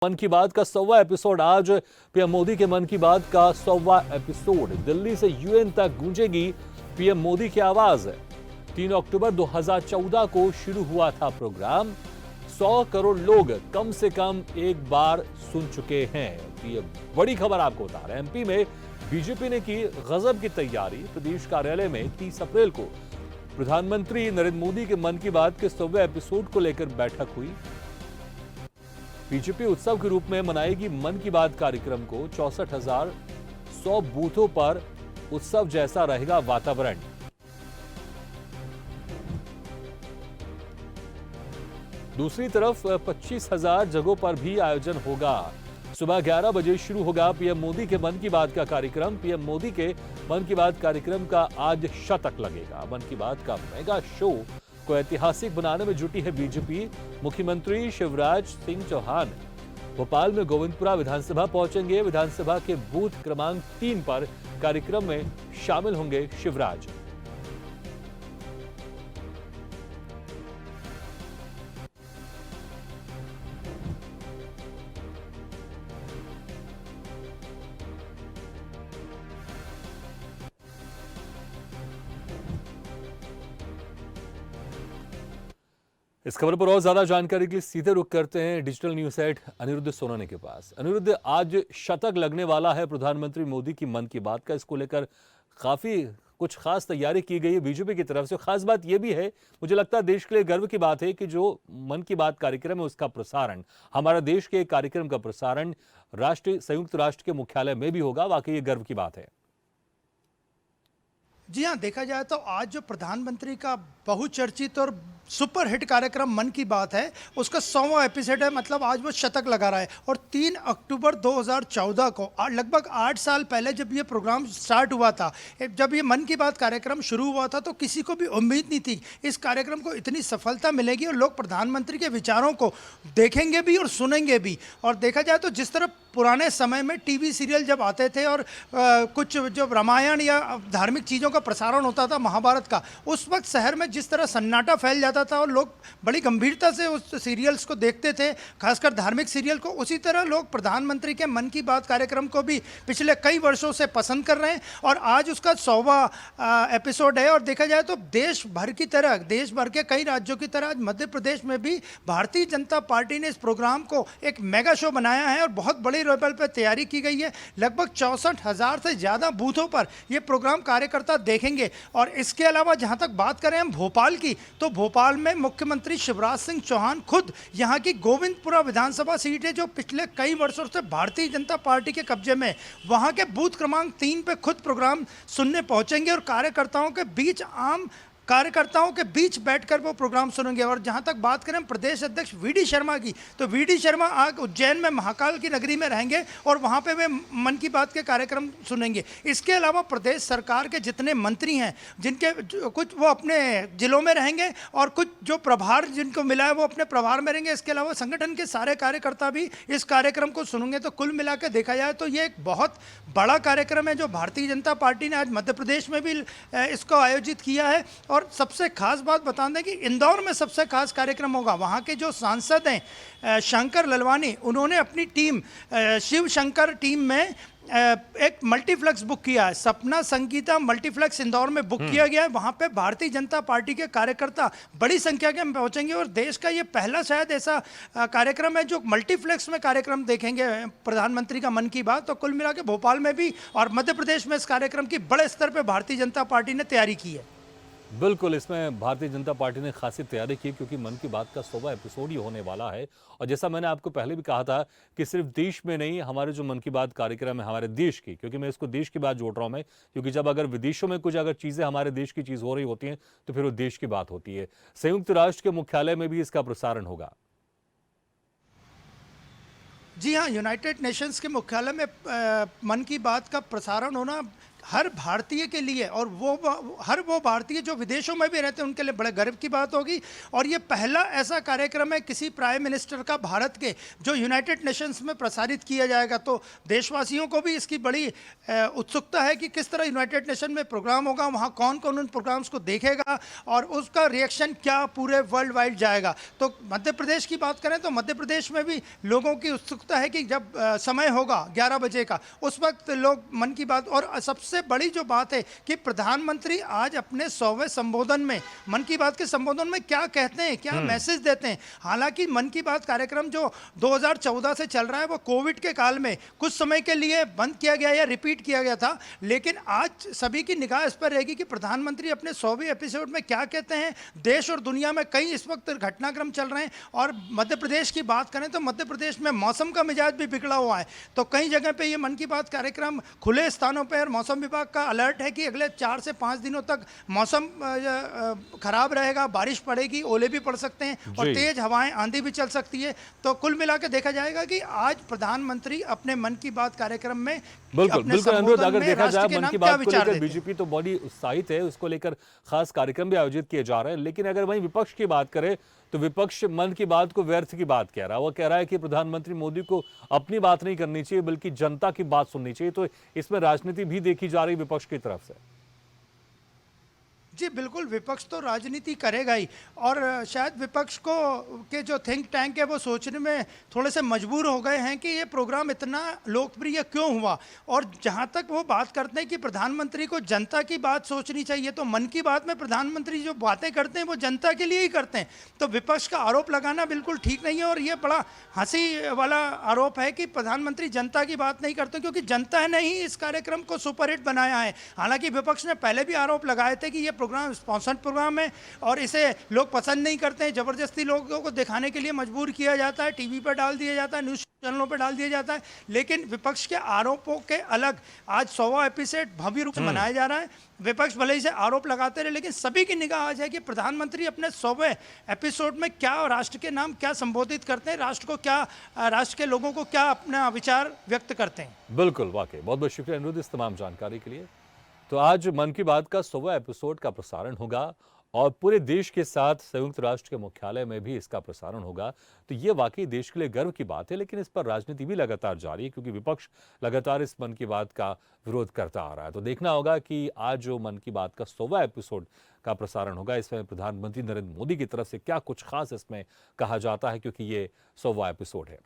मन की बात का 100वां एपिसोड आज पीएम मोदी के मन की बात का 100वां एपिसोड दिल्ली से यूएन तक गूंजेगी पीएम मोदी की आवाज। 3 अक्टूबर 2014 को शुरू हुआ था प्रोग्राम। 100 करोड़ लोग कम से कम एक बार सुन चुके हैं। ये बड़ी खबर आपको बता रहे हैं। एमपी में बीजेपी ने की गजब की तैयारी। प्रदेश कार्यालय में 30 अप्रैल को प्रधानमंत्री नरेंद्र मोदी के मन की बात के 100वें एपिसोड को लेकर बैठक हुई। बीजेपी उत्सव के रूप में मनाएगी मन की बात कार्यक्रम को। 64,100 बूथों पर उत्सव जैसा रहेगा वातावरण। दूसरी तरफ 25,000 जगहों पर भी आयोजन होगा। सुबह 11 बजे शुरू होगा पीएम मोदी के मन की बात का कार्यक्रम। पीएम मोदी के मन की बात कार्यक्रम का आज शतक लगेगा। मन की बात का मेगा शो को ऐतिहासिक बनाने में जुटी है बीजेपी। मुख्यमंत्री शिवराज सिंह चौहान भोपाल में गोविंदपुरा विधानसभा पहुंचेंगे। विधानसभा के बूथ क्रमांक 3 पर कार्यक्रम में शामिल होंगे शिवराज। इस खबर पर और ज्यादा जानकारी के लिए सीधे रुख करते हैं डिजिटल न्यूज हेड अनिरुद्ध सोनाने के पास। अनिरुद्ध, आज शतक लगने वाला है प्रधानमंत्री मोदी की मन की बात का। इसको लेकर काफी कुछ खास तैयारी की गई है बीजेपी की तरफ से। खास बात यह भी है, मुझे लगता है देश के लिए गर्व की बात है कि जो मन की बात कार्यक्रम है उसका प्रसारण, हमारा देश के कार्यक्रम का प्रसारण संयुक्त राष्ट्र के मुख्यालय में भी होगा। वाकई ये गर्व की बात है। जी हाँ, देखा जाए तो आज जो प्रधानमंत्री का बहुचर्चित और सुपर हिट कार्यक्रम मन की बात है, उसका 100वां एपिसोड है। मतलब आज वो शतक लगा रहा है। और 3 अक्टूबर 2014 को लगभग 8 साल पहले जब ये प्रोग्राम स्टार्ट हुआ था, जब ये मन की बात कार्यक्रम शुरू हुआ था, तो किसी को भी उम्मीद नहीं थी इस कार्यक्रम को इतनी सफलता मिलेगी और लोग प्रधानमंत्री के विचारों को देखेंगे भी और सुनेंगे भी। और देखा जाए तो जिस तरह पुराने समय में टीवी सीरियल जब आते थे और कुछ जो रामायण या धार्मिक चीज़ों का प्रसारण होता था, महाभारत का, उस वक्त शहर में जिस तरह सन्नाटा फैल जाता था और लोग बड़ी गंभीरता से उस सीरियल्स को देखते थे, खासकर धार्मिक सीरियल को, उसी तरह लोग प्रधानमंत्री के मन की बात कार्यक्रम को भी पिछले कई वर्षों से पसंद कर रहे हैं। और आज उसका 100वां एपिसोड है। और देखा जाए तो देश भर के कई राज्यों की तरह आज मध्य प्रदेश में भी भारतीय जनता पार्टी ने इस प्रोग्राम को एक मेगा शो बनाया है और बहुत बड़े लेवल पर तैयारी की गई है। लगभग 64,000 से ज़्यादा बूथों पर यह प्रोग्राम कार्यकर्ता देखेंगे। और इसके अलावा जहां तक बात करें हम भोपाल की, तो भोपाल में मुख्यमंत्री शिवराज सिंह चौहान खुद यहां की गोविंदपुरा विधानसभा सीट है जो पिछले कई वर्षों से भारतीय जनता पार्टी के कब्जे में, वहां के बूथ क्रमांक 3 पे खुद प्रोग्राम सुनने पहुंचेंगे और कार्यकर्ताओं के बीच बैठकर वो प्रोग्राम सुनेंगे। और जहां तक बात करें प्रदेश अध्यक्ष वीडी शर्मा की, तो वीडी शर्मा आज उज्जैन में महाकाल की नगरी में रहेंगे और वहां पे वे मन की बात के कार्यक्रम सुनेंगे। इसके अलावा प्रदेश सरकार के जितने मंत्री हैं, कुछ वो अपने जिलों में रहेंगे और कुछ जो प्रभार जिनको मिला है वो अपने प्रभार में रहेंगे। इसके अलावा संगठन के सारे कार्यकर्ता भी इस कार्यक्रम को सुनेंगे। तो कुल मिलाकर देखा जाए तो ये एक बहुत बड़ा कार्यक्रम है जो भारतीय जनता पार्टी ने आज मध्य प्रदेश में भी इसको आयोजित किया है। और सबसे खास बात बता दें कि इंदौर में सबसे खास कार्यक्रम होगा। वहाँ के जो सांसद हैं शंकर ललवानी, उन्होंने अपनी टीम शिव शंकर टीम में एक मल्टीप्लेक्स बुक किया है। सपना संगीता मल्टीप्लेक्स इंदौर में बुक किया गया है। वहाँ पे भारतीय जनता पार्टी के कार्यकर्ता बड़ी संख्या के पहुँचेंगे और देश का ये पहला शायद ऐसा कार्यक्रम है जो मल्टीप्लेक्स में कार्यक्रम देखेंगे प्रधानमंत्री का मन की बात। तो कुल मिला के भोपाल में भी और मध्य प्रदेश में इस कार्यक्रम की बड़े स्तर पर भारतीय जनता पार्टी ने तैयारी की है। बिल्कुल, इसमें भारतीय जनता पार्टी ने खासी तैयारी की क्योंकि मन की बात का 100वां एपिसोड ही होने वाला है। और जैसा मैंने आपको पहले भी कहा था कि सिर्फ देश में नहीं, हमारे जो मन की बात कार्यक्रम है हमारे देश की, क्योंकि मैं इसको देश की बात जोड़ रहा हूं मैं, क्योंकि जब अगर विदेशों में कुछ अगर चीजें हमारे देश की चीज हो रही होती हैं तो फिर वो देश की बात होती है। संयुक्त राष्ट्र के मुख्यालय में भी इसका प्रसारण होगा। जी हाँ, यूनाइटेड नेशंस के मुख्यालय में मन की बात का प्रसारण होना हर भारतीय के लिए और हर वो भारतीय जो विदेशों में भी रहते हैं उनके लिए बड़े गर्व की बात होगी। और ये पहला ऐसा कार्यक्रम है किसी प्राइम मिनिस्टर का भारत के जो यूनाइटेड नेशंस में प्रसारित किया जाएगा। तो देशवासियों को भी इसकी बड़ी उत्सुकता है कि किस तरह यूनाइटेड नेशन में प्रोग्राम होगा, वहाँ कौन कौन उन प्रोग्राम्स को देखेगा और उसका रिएक्शन क्या पूरे वर्ल्ड वाइड जाएगा। तो मध्य प्रदेश की बात करें तो मध्य प्रदेश में भी लोगों की उत्सुकता है कि जब समय होगा 11 बजे का, उस वक्त लोग मन की बात। और सबसे बड़ी जो बात है कि प्रधानमंत्री आज अपने 100वें संबोधन में, मन की बात के संबोधन में क्या कहते हैं, क्या मैसेज देते हैं। हालांकि मन की बात कार्यक्रम जो 2014 से चल रहा है वो कोविड के काल में कुछ समय के लिए बंद किया गया या रिपीट किया गया था, लेकिन आज सभी की निगाह इस पर रहेगी कि प्रधानमंत्री अपने 100वें एपिसोड में क्या कहते हैं। देश और दुनिया में कई इस वक्त घटनाक्रम चल रहे हैं। और मध्य प्रदेश की बात करें तो मध्य प्रदेश में मौसम का मिजाज भी बिगड़ा हुआ है। तो कई जगह पे ये मन की बात कार्यक्रम खुले स्थानों पर, मौसम विभाग का अलर्ट है कि अगले 4 से 5 दिनों तक मौसम खराब रहेगा, बारिश पड़ेगी, ओले भी पड़ सकते हैं और जी। तेज हवाएं, आंधी भी चल सकती है। तो कुल मिलाकर देखा जाएगा कि आज प्रधानमंत्री अपने मन की बात कार्यक्रम में बिल्कुल अपने बिल्कुल अनुरोध, संबोधन अगर में देखा राष्ट्र जाए के मन नाम की क्या बात को विचार लेकर देते हैं। बीजेपी तो बड़ी उत्साहित है, उसको लेकर खास कार्यक्रम भी आयोजित किए जा रहे हैं। लेकिन अगर वहीं विपक्ष की बात करें तो विपक्ष मन की बात को व्यर्थ की बात कह रहा है। वो कह रहा है कि प्रधानमंत्री मोदी को अपनी बात नहीं करनी चाहिए बल्कि जनता की बात सुननी चाहिए। तो इसमें राजनीति भी देखी जा रही विपक्ष की तरफ से। जी बिल्कुल, विपक्ष तो राजनीति करेगा ही। और शायद विपक्ष को के जो थिंक टैंक है वो सोचने में थोड़े से मजबूर हो गए हैं कि ये प्रोग्राम इतना लोकप्रिय क्यों हुआ। और जहाँ तक वो बात करते हैं कि प्रधानमंत्री को जनता की बात सोचनी चाहिए, तो मन की बात में प्रधानमंत्री जो बातें करते हैं वो जनता के लिए ही करते हैं। तो विपक्ष का आरोप लगाना बिल्कुल ठीक नहीं है। और ये बड़ा हंसी वाला आरोप है कि प्रधानमंत्री जनता की बात नहीं करते, क्योंकि जनता ने ही इस कार्यक्रम को सुपरहिट बनाया है। हालांकि विपक्ष ने पहले भी आरोप लगाए थे कि ये प्रोग्राम स्पॉन्सर्ड प्रोग्राम है और इसे लोग पसंद नहीं करते हैं, जबरदस्ती लोगों को दिखाने के लिए मजबूर किया जाता है, टीवी पर डाल दिया जाता है, न्यूज़ चैनलों पर डाल दिया जाता है। लेकिन विपक्ष के आरोपों के अलग आज 100वां एपिसोड भव्य रूप से मनाया जा रहा है। विपक्ष भले ही से आरोप लगाते रहे, लेकिन सभी की निगाह आज है कि प्रधानमंत्री अपने 100वें एपिसोड में क्या राष्ट्र के नाम क्या संबोधित करते हैं, राष्ट्र को क्या, राष्ट्र के लोगों को क्या अपना विचार व्यक्त करते हैं। बिल्कुल, वाकई बहुत बहुत शुक्रिया अनुरोध इस तमाम जानकारी के लिए। तो आज मन की बात का 100वां एपिसोड का प्रसारण होगा और पूरे देश के साथ संयुक्त राष्ट्र के मुख्यालय में भी इसका प्रसारण होगा। तो ये वाकई देश के लिए गर्व की बात है। लेकिन इस पर राजनीति भी लगातार जारी है, क्योंकि विपक्ष लगातार इस मन की बात का विरोध करता आ रहा है। तो देखना होगा कि आज जो मन की बात का 100वां एपिसोड का प्रसारण होगा, इसमें प्रधानमंत्री नरेंद्र मोदी की तरफ से क्या कुछ खास इसमें कहा जाता है, क्योंकि ये 100वां एपिसोड है।